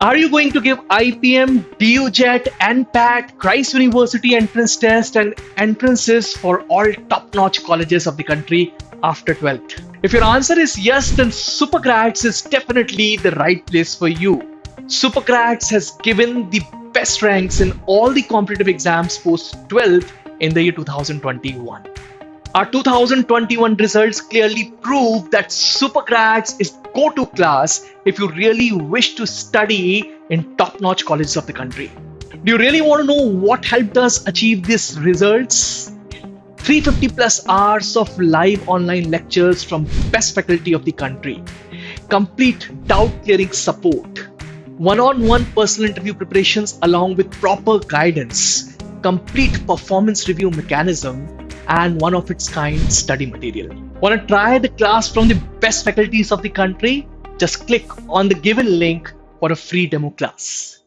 Are you going to give IPM, DUJAT, NPAT, Christ University entrance test, and entrances for all top-notch colleges of the country after 12th? If your answer is yes, then Supergrads is definitely the right place for you. Supergrads has given the best ranks in all the competitive exams post 12th in the year 2021. Our 2021 results clearly prove that Supergrads is go-to class if you really wish to study in top-notch colleges of the country. Do you really want to know what helped us achieve these results? 350 plus hours of live online lectures from best faculty of the country, complete doubt clearing support, one-on-one personal interview preparations along with proper guidance, complete performance review mechanism, and one of its kind study material. Want to try the class from the best faculties of the country? Just click on the given link for a free demo class.